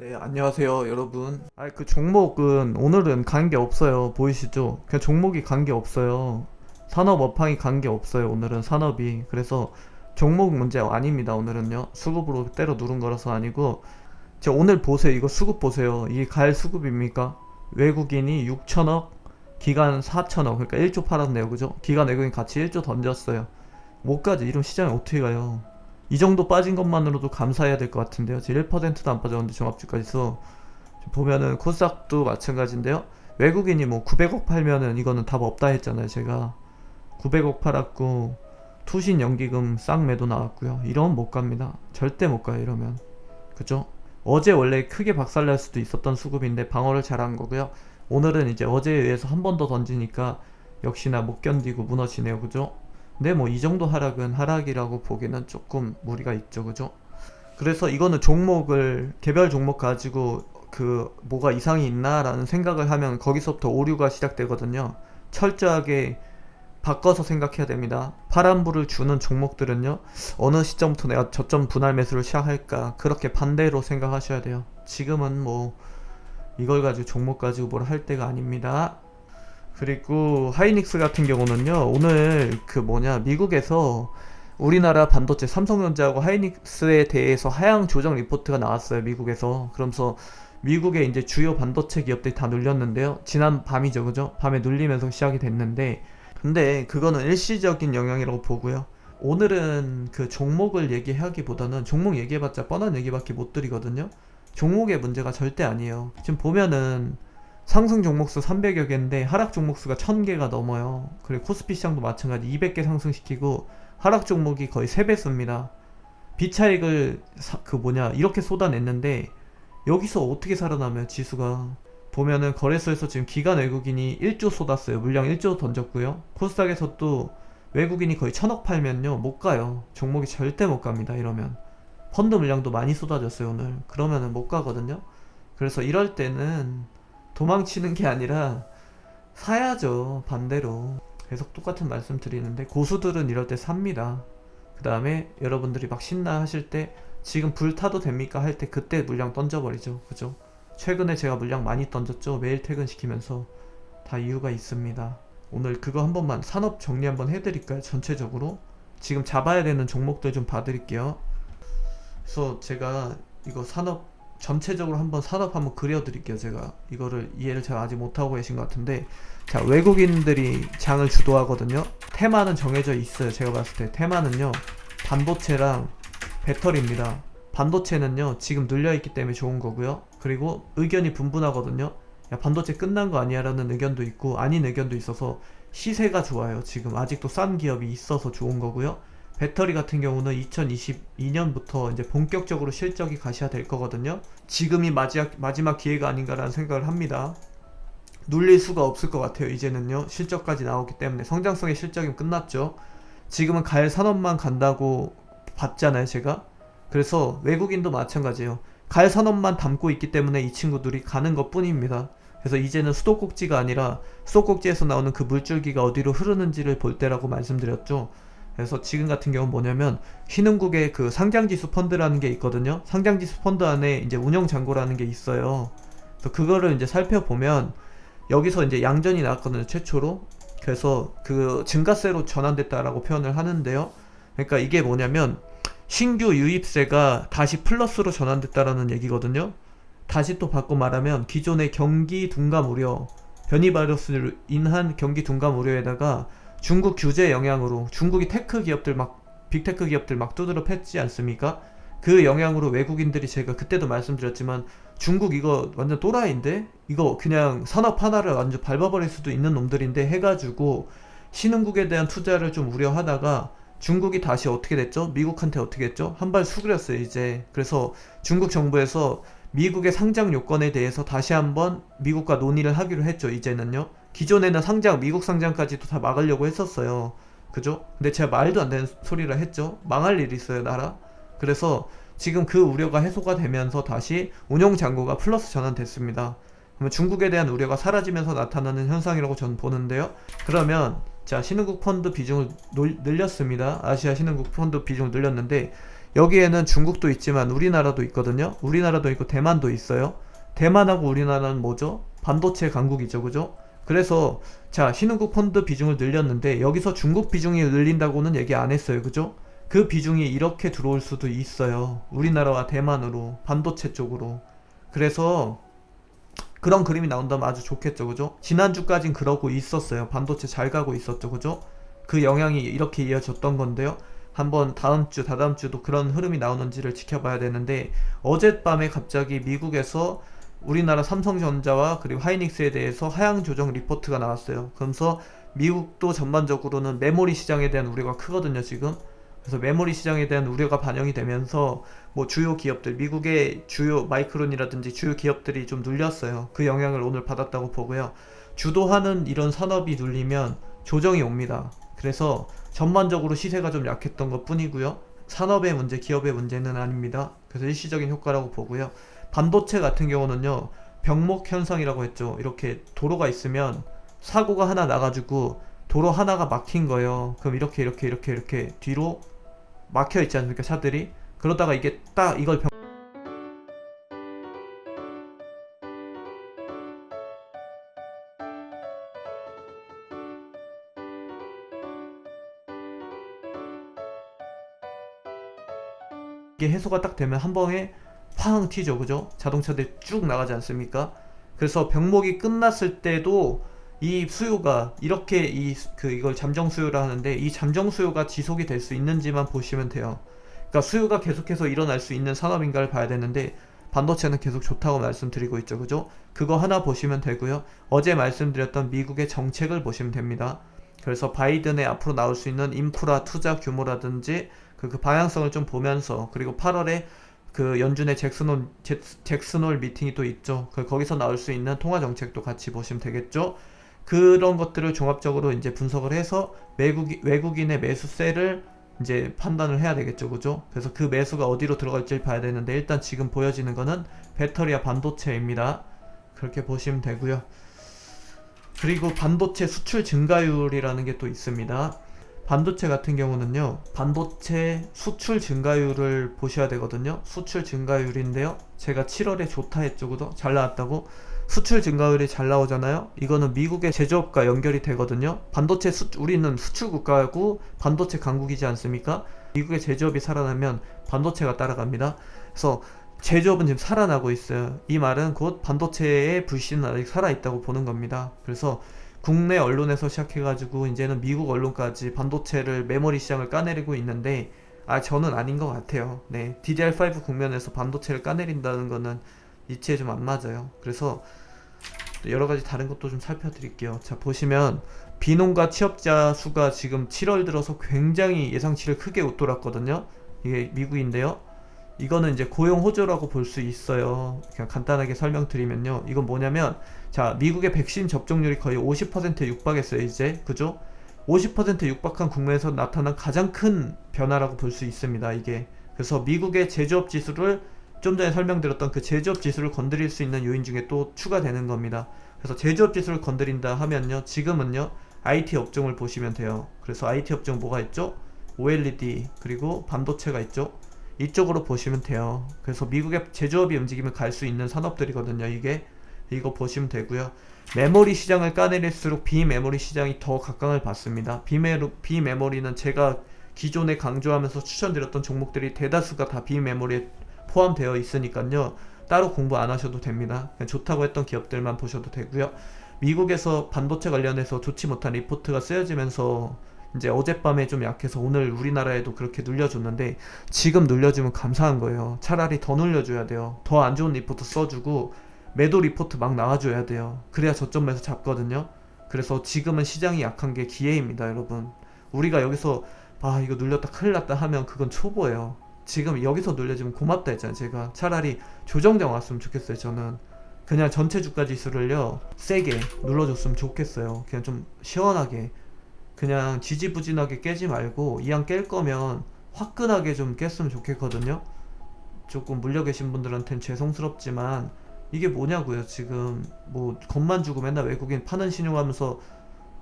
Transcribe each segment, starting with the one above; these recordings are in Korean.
네, 안녕하세요, 여러분. 그 종목은 오늘은 간 게 없어요. 보이시죠? 그냥 종목이 간 게 없어요. 산업 업황이 간 게 없어요. 오늘은 산업이. 그래서 종목 문제 아닙니다. 오늘은요. 수급으로 때려 누른 거라서 아니고. 오늘 보세요. 이거 수급 보세요. 이게 갈 수급입니까? 외국인이 6천억, 기관 4천억. 그러니까 1조 팔았네요. 그죠? 기관 외국인 같이 1조 던졌어요. 못 가지. 이런 시장에 어떻게 가요? 이 정도 빠진 것만으로도 감사해야 될 것 같은데요. 지금 1%도 안 빠졌는데 종합주가에서 보면은 코스닥도 마찬가지인데요. 외국인이 뭐 900억 팔면은 이거는 답 없다 했잖아요. 제가 900억 팔았고 투신 연기금 쌍 매도 나왔고요. 이러면 못 갑니다. 절대 못 가요. 이러면. 그죠? 어제 원래 크게 박살날 수도 있었던 수급인데 방어를 잘한 거고요. 오늘은 이제 어제에 의해서 한 번 더 던지니까 역시나 못 견디고 무너지네요. 그죠? 근데 뭐 이 정도 하락은 하락이라고 보기는 조금 무리가 있죠. 그죠? 그래서 이거는 종목을 개별 종목 가지고 뭐가 이상이 있나 라는 생각을 하면 거기서부터 오류가 시작되거든요. 철저하게 바꿔서 생각해야 됩니다. 파란불을 주는 종목들은요, 어느 시점부터 내가 저점 분할 매수를 시작할까, 그렇게 반대로 생각하셔야 돼요. 지금은 뭐 이걸 가지고 종목 가지고 뭘 할 때가 아닙니다. 그리고 하이닉스 같은 경우는요, 오늘 미국에서 우리나라 반도체 삼성전자하고 하이닉스에 대해서 하향 조정 리포트가 나왔어요. 미국에서. 그러면서 미국의 이제 주요 반도체 기업들이 다 눌렸는데요. 지난 밤이죠. 그죠? 밤에 눌리면서 시작이 됐는데, 근데 그거는 일시적인 영향이라고 보고요. 오늘은 그 종목을 얘기하기보다는 종목 얘기해봤자 뻔한 얘기밖에 못 드리거든요. 종목의 문제가 절대 아니에요. 지금 보면은 상승 종목수 300여 개인데 하락 종목수가 1000개가 넘어요. 그리고 코스피 시장도 마찬가지 200개 상승시키고 하락 종목이 거의 3배수입니다. 비차익을 이렇게 쏟아냈는데 여기서 어떻게 살아남아요? 지수가 보면은 거래소에서 지금 기관 외국인이 1조 쏟았어요. 물량 1조 던졌고요. 코스닥에서도 외국인이 거의 1000억 팔면요 못 가요. 종목이 절대 못 갑니다. 이러면 펀드 물량도 많이 쏟아졌어요. 오늘 그러면은 못 가거든요. 그래서 이럴 때는 도망치는 게 아니라 사야죠. 반대로 계속 똑같은 말씀 드리는데, 고수들은 이럴 때 삽니다. 그 다음에 여러분들이 막 신나 하실 때 지금 불 타도 됩니까 할 때 그때 물량 던져버리죠. 그죠? 최근에 제가 물량 많이 던졌죠. 매일 퇴근시키면서. 다 이유가 있습니다. 오늘 그거 한 번만 산업 정리 한번 해드릴까요? 전체적으로 지금 잡아야 되는 종목들 좀 봐드릴게요. 그래서 제가 이거 산업 전체적으로 한번 산업 한번 그려드릴게요. 제가 이거를 이해를 잘 아직 못하고 계신 것 같은데, 자, 외국인들이 장을 주도하거든요. 테마는 정해져 있어요. 제가 봤을 때 테마는요, 반도체랑 배터리입니다. 반도체는요 지금 눌려있기 때문에 좋은 거고요. 그리고 의견이 분분하거든요. 야, 반도체 끝난 거 아니야 라는 의견도 있고 아닌 의견도 있어서 시세가 좋아요. 지금 아직도 싼 기업이 있어서 좋은 거고요. 배터리 같은 경우는 2022년부터 이제 본격적으로 실적이 가시화 될 거거든요. 지금이 마지막 기회가 아닌가라는 생각을 합니다. 눌릴 수가 없을 것 같아요. 이제는요 실적까지 나오기 때문에. 성장성의 실적이 끝났죠. 지금은 갈 산업만 간다고 봤잖아요 제가. 그래서 외국인도 마찬가지예요. 갈 산업만 담고 있기 때문에 이 친구들이 가는 것 뿐입니다. 그래서 이제는 수도꼭지가 아니라 수도꼭지에서 나오는 그 물줄기가 어디로 흐르는지를 볼 때라고 말씀드렸죠. 그래서 지금 같은 경우는 뭐냐면 신흥국의 그 상장지수 펀드라는 게 있거든요. 상장지수 펀드 안에 이제 운영잔고라는 게 있어요. 그래서 그거를 이제 살펴보면 여기서 이제 양전이 나왔거든요. 최초로. 그래서 그 증가세로 전환됐다라고 표현을 하는데요. 그러니까 이게 뭐냐면 신규 유입세가 다시 플러스로 전환됐다라는 얘기거든요. 다시 또 바꿔 말하면 기존의 경기 둔감 우려, 변이 바이러스로 인한 경기 둔감 우려에다가 중국 규제 영향으로 중국이 테크 기업들 빅테크 기업들 막 두드려 팼지 않습니까? 그 영향으로 외국인들이, 제가 그때도 말씀드렸지만 중국 이거 완전 또라이인데 이거 그냥 산업 하나를 완전 밟아버릴 수도 있는 놈들인데 해가지고 신흥국에 대한 투자를 좀 우려하다가 중국이 다시 어떻게 됐죠? 미국한테 어떻게 했죠? 한 발 수그렸어요 이제. 그래서 중국 정부에서 미국의 상장 요건에 대해서 다시 한번 미국과 논의를 하기로 했죠. 이제는요. 기존에는 미국 상장까지도 다 막으려고 했었어요. 그죠? 근데 제가 말도 안 되는 소리를 했죠. 망할 일이 있어요 나라. 그래서 지금 그 우려가 해소가 되면서 다시 운용 잔고가 플러스 전환됐습니다. 그러면 중국에 대한 우려가 사라지면서 나타나는 현상이라고 저는 보는데요. 그러면 자, 신흥국 펀드 비중을 늘렸습니다. 아시아 신흥국 펀드 비중을 늘렸는데 여기에는 중국도 있지만 우리나라도 있거든요. 우리나라도 있고 대만도 있어요. 대만하고 우리나라는 뭐죠? 반도체 강국이죠, 그죠? 그래서 자, 신흥국 펀드 비중을 늘렸는데 여기서 중국 비중이 늘린다고는 얘기 안 했어요, 그죠? 그 비중이 이렇게 들어올 수도 있어요. 우리나라와 대만으로, 반도체 쪽으로. 그래서 그런 그림이 나온다면 아주 좋겠죠, 그죠? 지난주까진 그러고 있었어요. 반도체 잘 가고 있었죠, 그죠? 그 영향이 이렇게 이어졌던 건데요. 한번 다음 주, 다다음 주도 그런 흐름이 나오는지를 지켜봐야 되는데, 어젯밤에 갑자기 미국에서 우리나라 삼성전자와 그리고 하이닉스에 대해서 하향 조정 리포트가 나왔어요. 그러면서 미국도 전반적으로는 메모리 시장에 대한 우려가 크거든요, 지금. 그래서 메모리 시장에 대한 우려가 반영이 되면서 뭐 주요 기업들, 미국의 주요 마이크론이라든지 주요 기업들이 좀 눌렸어요. 그 영향을 오늘 받았다고 보고요. 주도하는 이런 산업이 눌리면 조정이 옵니다. 그래서 전반적으로 시세가 좀 약했던 것 뿐이고요. 산업의 문제, 기업의 문제는 아닙니다. 그래서 일시적인 효과라고 보고요. 반도체 같은 경우는요, 병목 현상이라고 했죠. 이렇게 도로가 있으면 사고가 하나 나가지고 도로 하나가 막힌 거예요. 그럼 이렇게 뒤로 막혀 있지 않습니까, 차들이? 그러다가 이게 딱 이걸 이게 해소가 딱 되면 한 번에 팡 튀죠, 그죠? 자동차들이 쭉 나가지 않습니까? 그래서 병목이 끝났을 때도 이 수요가 이렇게 이걸 잠정 수요라 하는데, 이 잠정 수요가 지속이 될 수 있는지만 보시면 돼요. 그러니까 수요가 계속해서 일어날 수 있는 산업인가를 봐야 되는데, 반도체는 계속 좋다고 말씀드리고 있죠, 그죠? 그거 하나 보시면 되고요. 어제 말씀드렸던 미국의 정책을 보시면 됩니다. 그래서 바이든의 앞으로 나올 수 있는 인프라 투자 규모라든지 그 방향성을 좀 보면서, 그리고 8월에 그 연준의 잭슨홀 미팅이 또 있죠. 거기서 나올 수 있는 통화 정책도 같이 보시면 되겠죠. 그런 것들을 종합적으로 이제 분석을 해서 외국인의 매수세를 이제 판단을 해야 되겠죠, 그죠? 그래서 그 매수가 어디로 들어갈지 봐야 되는데, 일단 지금 보여지는 거는 배터리와 반도체입니다. 그렇게 보시면 되고요. 그리고 반도체 수출 증가율이라는 게 또 있습니다. 반도체 같은 경우는요, 반도체 수출 증가율을 보셔야 되거든요. 수출 증가율인데요, 제가 7월에 좋다 했죠, 그죠? 잘 나왔다고. 수출 증가율이 잘 나오잖아요. 이거는 미국의 제조업과 연결이 되거든요. 우리는 수출 국가고 반도체 강국이지 않습니까? 미국의 제조업이 살아나면 반도체가 따라갑니다. 그래서 제조업은 지금 살아나고 있어요. 이 말은 곧 반도체의 불씨는 아직 살아있다고 보는 겁니다. 그래서 국내 언론에서 시작해가지고 이제는 미국 언론까지 반도체를, 메모리 시장을 까내리고 있는데, 저는 아닌 것 같아요. 네, DDR5 국면에서 반도체를 까내린다는 거는 이치에 좀 안 맞아요. 그래서 여러가지 다른 것도 좀 살펴드릴게요. 자, 보시면 비농가 취업자 수가 지금 7월 들어서 굉장히 예상치를 크게 웃돌았거든요. 이게 미국인데요. 이거는 이제 고용 호조라고 볼 수 있어요. 그냥 간단하게 설명드리면요, 이건 뭐냐면, 자, 미국의 백신 접종률이 거의 50%에 육박했어요, 이제. 그죠? 50% 육박한 국면에서 나타난 가장 큰 변화라고 볼 수 있습니다, 이게. 그래서 미국의 제조업 지수를, 좀 전에 설명드렸던 그 제조업 지수를 건드릴 수 있는 요인 중에 또 추가되는 겁니다. 그래서 제조업 지수를 건드린다 하면요, 지금은요, IT 업종을 보시면 돼요. 그래서 IT 업종 뭐가 있죠? OLED, 그리고 반도체가 있죠? 이쪽으로 보시면 돼요. 그래서 미국의 제조업이 움직이면 갈 수 있는 산업들이거든요, 이게. 이거 보시면 되고요. 메모리 시장을 까내릴수록 비메모리 시장이 더 각광을 받습니다. 비메모리는 제가 기존에 강조하면서 추천드렸던 종목들이 대다수가 다 비메모리에 포함되어 있으니까요, 따로 공부 안 하셔도 됩니다. 그냥 좋다고 했던 기업들만 보셔도 되고요. 미국에서 반도체 관련해서 좋지 못한 리포트가 쓰여지면서 이제 어젯밤에 좀 약해서 오늘 우리나라에도 그렇게 눌려줬는데, 지금 눌려주면 감사한 거예요. 차라리 더 눌려줘야 돼요. 더 안 좋은 리포트 써주고 매도 리포트 막 나와줘야 돼요. 그래야 저점에서 잡거든요. 그래서 지금은 시장이 약한 게 기회입니다, 여러분. 우리가 여기서 이거 눌렸다 큰일 났다 하면 그건 초보예요. 지금 여기서 눌려주면 고맙다 했잖아요, 제가. 차라리 조정장 왔으면 좋겠어요. 저는 그냥 전체 주가 지수를요, 세게 눌러줬으면 좋겠어요. 그냥 좀 시원하게, 그냥 지지부진하게 깨지 말고, 이왕 깰 거면 화끈하게 좀 깼으면 좋겠거든요. 조금 물려 계신 분들한테는 죄송스럽지만, 이게 뭐냐고요. 지금 뭐 겁만 주고 맨날 외국인 파는 신용하면서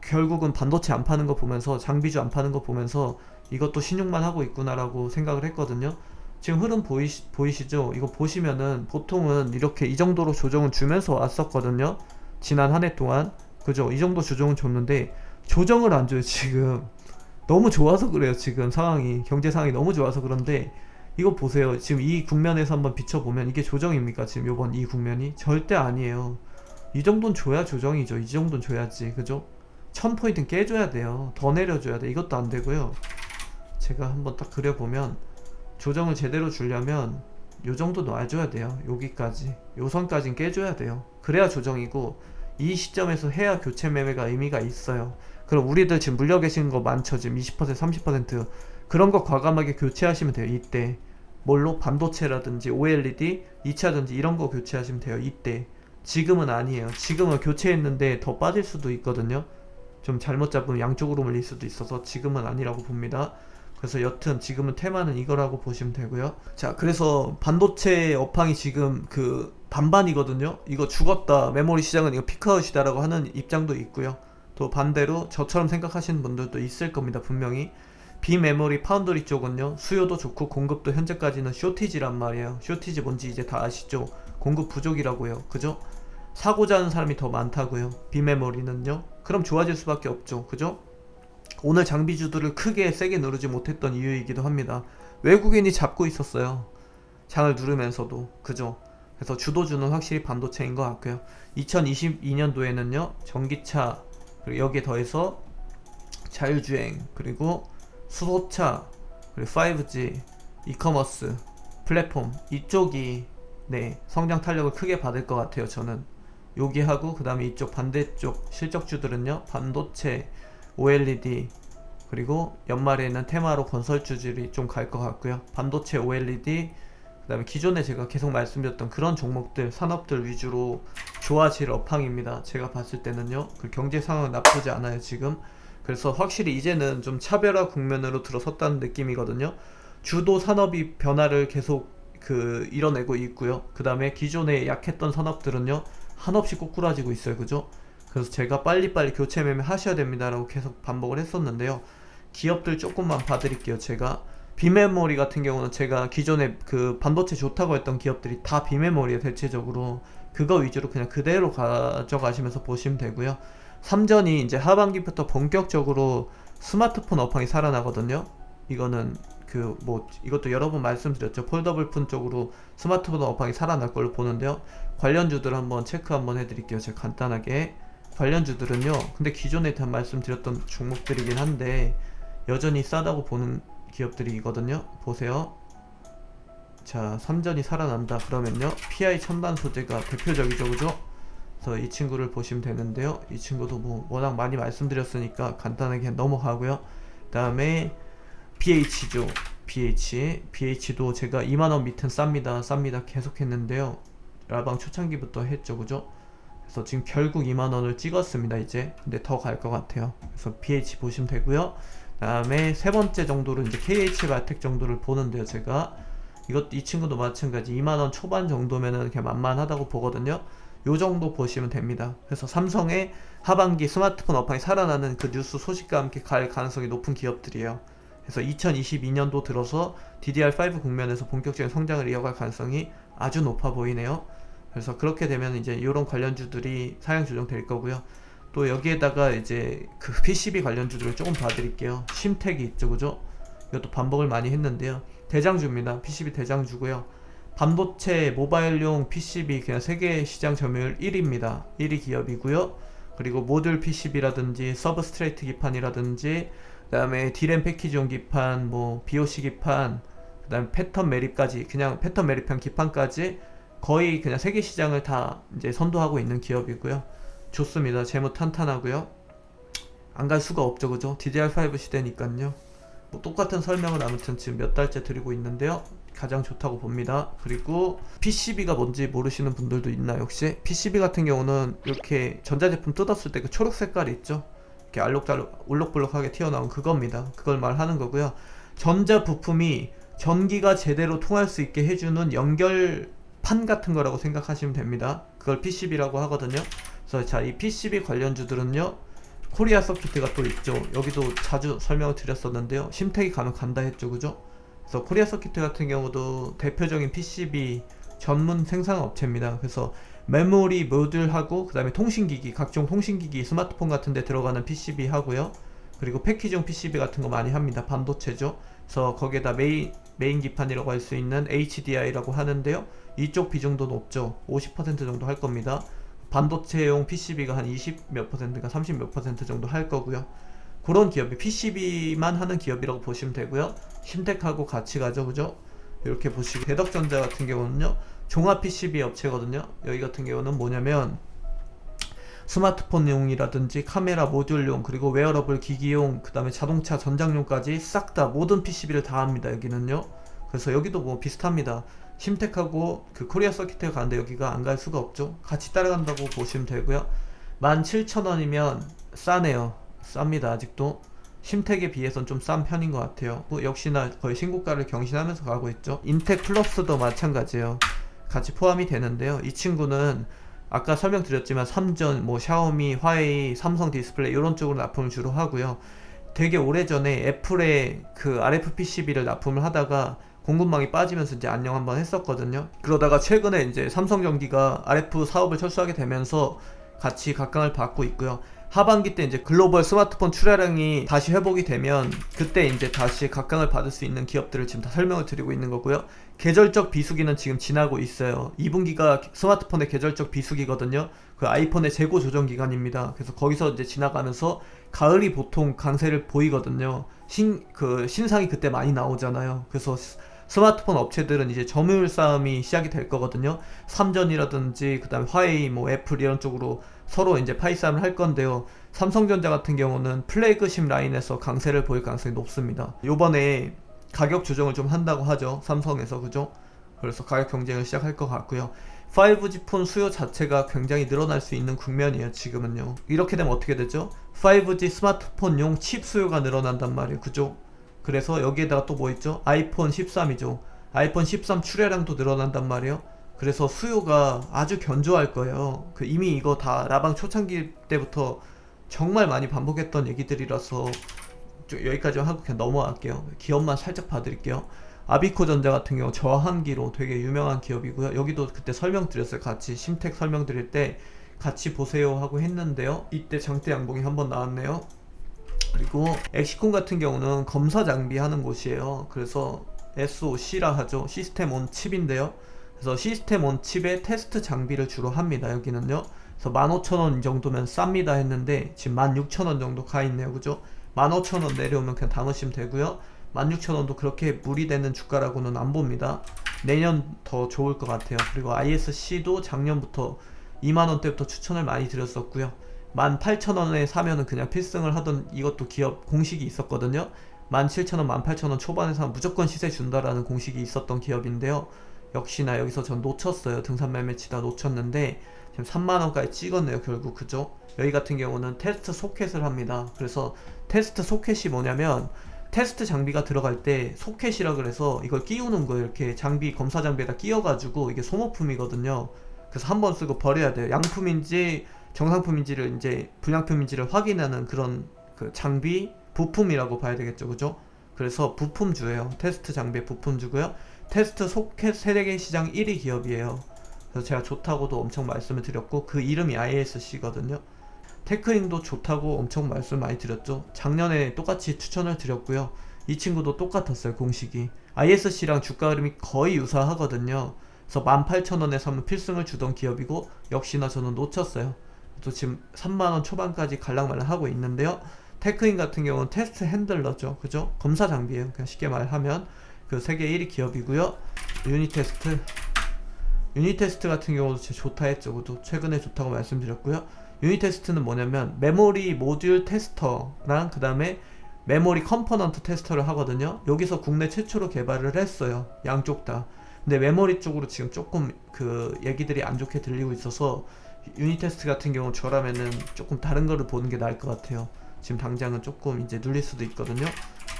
결국은 반도체 안 파는 거 보면서, 장비주 안 파는 거 보면서 이것도 신용만 하고 있구나라고 생각을 했거든요. 지금 흐름 보이시죠? 이거 보시면은 보통은 이렇게 이 정도로 조정은 주면서 왔었거든요. 지난 한 해 동안. 그죠? 이 정도 조정은 줬는데 조정을 안 줘요, 지금. 너무 좋아서 그래요, 지금 상황이. 경제 상황이 너무 좋아서 그런데 이거 보세요. 지금 이 국면에서 한번 비춰보면 이게 조정입니까? 지금 요번 이 국면이? 절대 아니에요. 이 정도는 줘야 조정이죠. 이 정도는 줘야지. 그죠? 1000포인트는 깨줘야 돼요. 더 내려줘야 돼. 이것도 안 되고요. 제가 한번 딱 그려보면 조정을 제대로 주려면 요 정도 놔줘야 돼요. 여기까지. 요 선까지는 깨줘야 돼요. 그래야 조정이고 이 시점에서 해야 교체 매매가 의미가 있어요. 그럼 우리들 지금 물려 계신 거 많죠. 지금 20% 30% 그런 거 과감하게 교체하시면 돼요. 이때 뭘로? 반도체라든지 OLED 2차전지 이런 거 교체하시면 돼요. 이때. 지금은 아니에요. 지금은 교체했는데 더 빠질 수도 있거든요. 좀 잘못 잡으면 양쪽으로 물릴 수도 있어서 지금은 아니라고 봅니다. 그래서 여튼 지금은 테마는 이거라고 보시면 되고요. 자, 그래서 반도체 업황이 지금 그 반반이거든요. 이거 죽었다, 메모리 시장은 이거 피크아웃이다 라고 하는 입장도 있고요. 또 반대로 저처럼 생각하시는 분들도 있을 겁니다. 분명히 비메모리 파운드리 쪽은요, 수요도 좋고 공급도 현재까지는 쇼티지란 말이에요. 쇼티지 뭔지 이제 다 아시죠? 공급 부족이라고요. 그죠? 사고자 하는 사람이 더 많다고요. 비메모리는요. 그럼 좋아질 수밖에 없죠. 그죠? 오늘 장비주들을 크게 세게 누르지 못했던 이유이기도 합니다. 외국인이 잡고 있었어요. 장을 누르면서도. 그죠? 그래서 주도주는 확실히 반도체인 것 같고요. 2022년도에는요, 전기차, 그리고 여기에 더해서 자율주행, 그리고 수소차, 그리고 5G, 이커머스, 플랫폼, 이쪽이 네, 성장 탄력을 크게 받을 것 같아요. 저는 여기 하고 그 다음에 이쪽 반대쪽 실적주들은요, 반도체, OLED, 그리고 연말에는 테마로 건설주들이 좀 갈 것 같고요. 반도체, OLED, 그 다음에 기존에 제가 계속 말씀드렸던 그런 종목들, 산업들 위주로 좋아질 업황입니다. 제가 봤을 때는요. 그 경제 상황은 나쁘지 않아요, 지금. 그래서 확실히 이제는 좀 차별화 국면으로 들어섰다는 느낌이거든요. 주도 산업이 변화를 계속 이뤄내고 있고요. 그 다음에 기존에 약했던 산업들은요, 한없이 꼬꾸라지고 있어요. 그죠? 그래서 제가 빨리빨리 교체 매매 하셔야 됩니다 라고 계속 반복을 했었는데요. 기업들 조금만 봐드릴게요. 제가 비메모리 같은 경우는 제가 기존에 그 반도체 좋다고 했던 기업들이 다 비메모리에 대체적으로 그거 위주로 그냥 그대로 가져가시면서 보시면 되고요. 삼전이 이제 하반기부터 본격적으로 스마트폰 업황이 살아나거든요. 이거는 이것도 여러 번 말씀드렸죠. 폴더블 폰 쪽으로 스마트폰 업황이 살아날 걸로 보는데요. 관련주들 한번 체크 한번 해드릴게요. 제가 간단하게. 관련주들은요, 근데 기존에 다 말씀드렸던 종목들이긴 한데 여전히 싸다고 보는 기업들이거든요. 보세요. 자, 삼전이 살아난다 그러면요, PI 첨단 소재가 대표적이죠. 그죠? 그래서 이 친구를 보시면 되는데요. 이 친구도 뭐 워낙 많이 말씀드렸으니까 간단하게 넘어가고요. 그 다음에 BH죠. BH도 제가 2만원 밑은 쌉니다 계속 했는데요. 라방 초창기부터 했죠. 그죠? 그래서 지금 결국 2만원을 찍었습니다. 이제 근데 더 갈 것 같아요. 그래서 BH 보시면 되고요. 그 다음에 세 번째 정도로 이제 KH바텍 정도를 보는데요. 제가 이 친구도 마찬가지 2만원 초반 정도면은 그냥 만만하다고 보거든요. 요 정도 보시면 됩니다. 그래서 삼성의 하반기 스마트폰 업황이 살아나는 그 뉴스 소식과 함께 갈 가능성이 높은 기업들이에요. 그래서 2022년도 들어서 DDR5 국면에서 본격적인 성장을 이어갈 가능성이 아주 높아 보이네요. 그래서 그렇게 되면 이제 이런 관련주들이 상향 조정될 거고요. 또 여기에다가 이제 그 PCB 관련주들을 조금 봐드릴게요. 심텍이 있죠. 그죠? 이것도 반복을 많이 했는데요. 대장주입니다. PCB 대장주고요. 반도체 모바일용 PCB 그냥 세계 시장 점유율 1위입니다. 1위 기업이고요. 그리고 모듈 PCB라든지 서브스트레이트 기판이라든지 그 다음에 D램 패키지용 기판, 뭐 BOC 기판, 그 다음에 패턴 매립까지, 그냥 패턴 매립형 기판까지 거의 그냥 세계 시장을 다 이제 선도하고 있는 기업이고요. 좋습니다. 재무 탄탄하고요. 안 갈 수가 없죠. 그죠? DDR5 시대니까요. 뭐 똑같은 설명을 아무튼 지금 몇 달째 드리고 있는데요. 가장 좋다고 봅니다. 그리고 PCB가 뭔지 모르시는 분들도 있나요? 혹시? PCB 같은 경우는 이렇게 전자제품 뜯었을 때 그 초록 색깔이 있죠? 이렇게 울럭불럭하게 튀어나온 그겁니다. 그걸 말하는 거고요. 전자 부품이 전기가 제대로 통할 수 있게 해주는 연결판 같은 거라고 생각하시면 됩니다. 그걸 PCB라고 하거든요. 그래서 자, 이 PCB 관련주들은요, 코리아 서킷가 또 있죠. 여기도 자주 설명을 드렸었는데요. 심택이 가면 간다 했죠. 그죠? 그래서 코리아 서킷 같은 경우도 대표적인 PCB 전문 생산 업체입니다. 그래서 메모리 모듈하고 그 다음에 통신기기, 각종 통신기기, 스마트폰 같은 데 들어가는 PCB 하고요. 그리고 패키지용 PCB 같은 거 많이 합니다. 반도체죠. 그래서 거기에다 메인 기판이라고 할 수 있는 HDI라고 하는데요. 이쪽 비중도 높죠. 50% 정도 할 겁니다. 반도체용 PCB가 한 20 몇 %가 30 몇 % 정도 할 거고요. 그런 기업이 PCB만 하는 기업이라고 보시면 되고요. 심텍하고 같이 가죠, 그죠? 이렇게 보시고 대덕전자 같은 경우는요, 종합 PCB 업체거든요. 여기 같은 경우는 뭐냐면 스마트폰용이라든지 카메라 모듈용, 그리고 웨어러블 기기용, 그 다음에 자동차 전장용까지 싹 다 모든 PCB를 다 합니다. 여기는요. 그래서 여기도 뭐 비슷합니다. 심텍하고 그 코리아 서킷에 가는데 여기가 안 갈 수가 없죠. 같이 따라간다고 보시면 되고요. 17,000원이면 싸네요. 쌉니다. 아직도 심텍에 비해선 좀 싼 편인 것 같아요. 역시나 거의 신고가를 경신하면서 가고 있죠. 인텍 플러스도 마찬가지예요. 같이 포함이 되는데요. 이 친구는 아까 설명드렸지만 삼전, 뭐 샤오미, 화웨이, 삼성 디스플레이 이런 쪽으로 납품을 주로 하고요. 되게 오래전에 애플의 그 RF PCB를 납품을 하다가 공급망이 빠지면서 이제 안녕 한번 했었거든요. 그러다가 최근에 이제 삼성전기가 RF 사업을 철수하게 되면서 같이 각광을 받고 있고요. 하반기 때 이제 글로벌 스마트폰 출하량이 다시 회복이 되면 그때 이제 다시 각광을 받을 수 있는 기업들을 지금 다 설명을 드리고 있는 거고요. 계절적 비수기는 지금 지나고 있어요. 2분기가 스마트폰의 계절적 비수기거든요. 그 아이폰의 재고 조정 기간입니다. 그래서 거기서 이제 지나가면서 가을이 보통 강세를 보이거든요. 신상이 그때 많이 나오잖아요. 그래서 스마트폰 업체들은 이제 점유율 싸움이 시작이 될 거거든요. 삼전이라든지 그 다음에 화웨이, 뭐 애플 이런 쪽으로 서로 이제 파이 싸움을 할 건데요. 삼성전자 같은 경우는 플래그십 라인에서 강세를 보일 가능성이 높습니다. 요번에 가격 조정을 좀 한다고 하죠. 삼성에서, 그죠? 그래서 가격 경쟁을 시작할 것 같고요. 5G 폰 수요 자체가 굉장히 늘어날 수 있는 국면이에요. 지금은요. 이렇게 되면 어떻게 되죠? 5G 스마트폰용 칩 수요가 늘어난단 말이에요. 그죠? 그래서 여기에다가 또 뭐 있죠? 아이폰 13이죠. 아이폰 13 출하량도 늘어난단 말이에요. 그래서 수요가 아주 견조할 거예요. 이미 이거 다 라방 초창기 때부터 정말 많이 반복했던 얘기들이라서 여기까지 하고 그냥 넘어갈게요. 기업만 살짝 봐드릴게요. 아비코전자 같은 경우 저항기로 되게 유명한 기업이고요. 여기도 그때 설명드렸어요. 같이 심텍 설명드릴 때 같이 보세요 하고 했는데요. 이때 장대 양봉이 한번 나왔네요. 그리고 엑시콘 같은 경우는 검사 장비 하는 곳이에요. 그래서 SOC라 하죠. 시스템 온 칩인데요. 그래서 시스템 온 칩에 테스트 장비를 주로 합니다. 여기는요. 그래서 15,000원 이 정도면 쌉니다 했는데 지금 16,000원 정도 가 있네요. 그죠? 15,000원 내려오면 그냥 담으시면 되고요. 16,000원도 그렇게 무리 되는 주가라고는 안 봅니다. 내년 더 좋을 것 같아요. 그리고 ISC도 작년부터 2만원대부터 추천을 많이 드렸었고요. 18,000원에 사면은 그냥 필승을 하던 이것도 기업 공식이 있었거든요. 17,000원, 18,000원 초반에 사면 무조건 시세 준다라는 공식이 있었던 기업인데요. 역시나 여기서 전 놓쳤어요. 등산 매매 치다 놓쳤는데 지금 3만원까지 찍었네요. 결국, 그죠? 여기 같은 경우는 테스트 소켓을 합니다. 그래서 테스트 소켓이 뭐냐면 테스트 장비가 들어갈 때 소켓이라 그래서 이걸 끼우는 거예요. 이렇게 장비, 검사 장비에다 끼워가지고 이게 소모품이거든요. 그래서 한 번 쓰고 버려야 돼요. 양품인지 정상품인지를 이제 불량품인지를 확인하는 그런 그 장비 부품이라고 봐야 되겠죠. 그죠? 그래서 부품주예요. 테스트 장비의 부품주고요. 테스트 소켓 세계 시장 1위 기업이에요. 그래서 제가 좋다고도 엄청 말씀을 드렸고 그 이름이 ISC거든요. 테크인도 좋다고 엄청 말씀 많이 드렸죠. 작년에 똑같이 추천을 드렸고요. 이 친구도 똑같았어요. 공식이 ISC랑 주가 흐름이 거의 유사하거든요. 그래서 18,000원에 사면 필승을 주던 기업이고 역시나 저는 놓쳤어요. 또 지금 3만원 초반까지 갈랑말랑 하고 있는데요. 테크인 같은 경우는 테스트 핸들러죠. 그죠? 검사 장비예요. 그냥 쉽게 말하면 그 세계 1위 기업이고요. 유니테스트 같은 경우도 진짜 좋다 했죠. 그도 최근에 좋다고 말씀드렸고요. 유니테스트는 뭐냐면 메모리 모듈 테스터랑 그 다음에 메모리 컴포넌트 테스터를 하거든요. 여기서 국내 최초로 개발을 했어요. 양쪽 다. 근데 메모리 쪽으로 지금 조금 그 얘기들이 안 좋게 들리고 있어서 유니테스트 같은 경우 저라면은 조금 다른 거를 보는 게 나을 것 같아요. 지금 당장은 조금 이제 눌릴 수도 있거든요.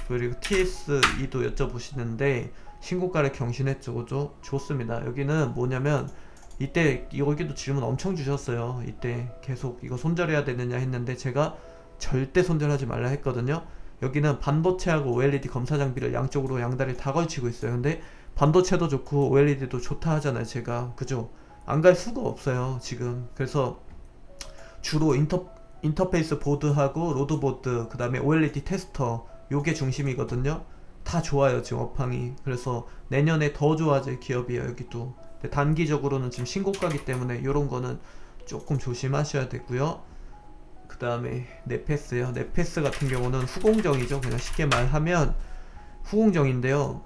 그리고 TSE도 여쭤보시는데 신고가를 경신했죠. 그죠? 좋습니다. 여기는 뭐냐면 이때 여기도 질문 엄청 주셨어요. 이때 계속 이거 손절해야 되느냐 했는데 제가 절대 손절하지 말라 했거든요. 여기는 반도체하고 OLED 검사 장비를 양쪽으로 양다리 다 걸치고 있어요. 근데 반도체도 좋고 OLED도 좋다 하잖아요, 제가. 그죠? 안 갈 수가 없어요, 지금. 그래서 주로 인터페이스 보드하고 로드보드, 그 다음에 OLED 테스터, 요게 중심이거든요. 다 좋아요, 지금 업황이. 그래서 내년에 더 좋아질 기업이에요, 여기도. 근데 단기적으로는 지금 신고가기 때문에 요런 거는 조금 조심하셔야 되고요. 그 다음에 네페스요. 네페스 같은 경우는 후공정이죠. 그냥 쉽게 말하면 후공정인데요.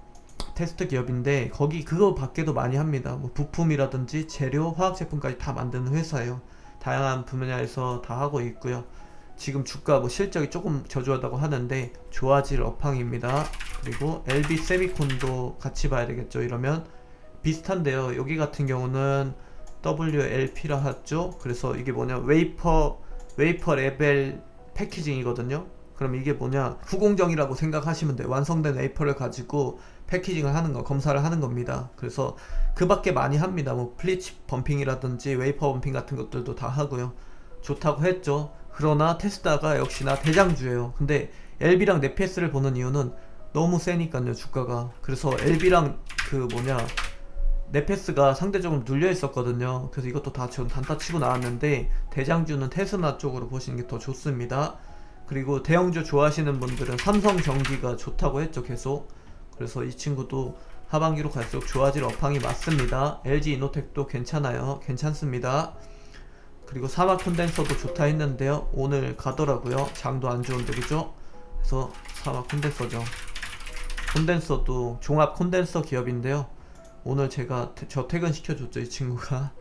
테스트 기업인데 거기 그거 밖에도 많이 합니다. 뭐 부품이라든지 재료, 화학 제품까지 다 만드는 회사예요. 다양한 분야에서 다 하고 있고요. 지금 주가 뭐 실적이 조금 저조하다고 하는데 좋아질 업황입니다. 그리고 LB 세미콘도 같이 봐야 되겠죠. 이러면 비슷한데요. 여기 같은 경우는 WLP라 하죠. 그래서 이게 뭐냐, 웨이퍼 레벨 패키징이거든요. 그럼 이게 뭐냐, 후공정이라고 생각하시면 돼요. 완성된 웨이퍼를 가지고 패키징을 하는 거, 검사를 하는 겁니다. 그래서 그 밖에 많이 합니다. 뭐 플리치 범핑이라든지 웨이퍼 범핑 같은 것들도 다 하고요. 좋다고 했죠. 그러나 테스다가 역시나 대장주예요. 근데 LB랑 네페스를 보는 이유는 너무 세니까요, 주가가. 그래서 LB랑 그 뭐냐, 네페스가 상대적으로 눌려 있었거든요. 그래서 이것도 다 전 단타 치고 나왔는데 대장주는 테스나 쪽으로 보시는 게 더 좋습니다. 그리고 대형주 좋아하시는 분들은 삼성전기가 좋다고 했죠, 계속. 그래서 이 친구도 하반기로 갈수록 좋아질 업황이 맞습니다. LG이노텍도 괜찮아요. 괜찮습니다. 그리고 사막 콘덴서도 좋다 했는데요, 오늘 가더라고요. 장도 안 좋은데, 그죠? 그래서 사막 콘덴서죠. 콘덴서도 종합 콘덴서 기업인데요, 오늘 제가 저 퇴근시켜줬죠, 이 친구가.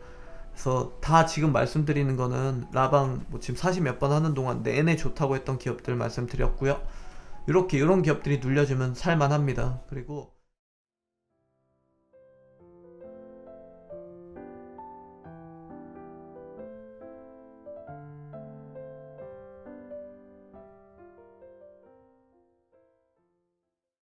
그래서 다 지금 말씀드리는 거는 라방 뭐 지금 40 몇 번 하는 동안 내내 좋다고 했던 기업들 말씀드렸고요. 이런 기업들이 눌려주면 살만합니다. 그리고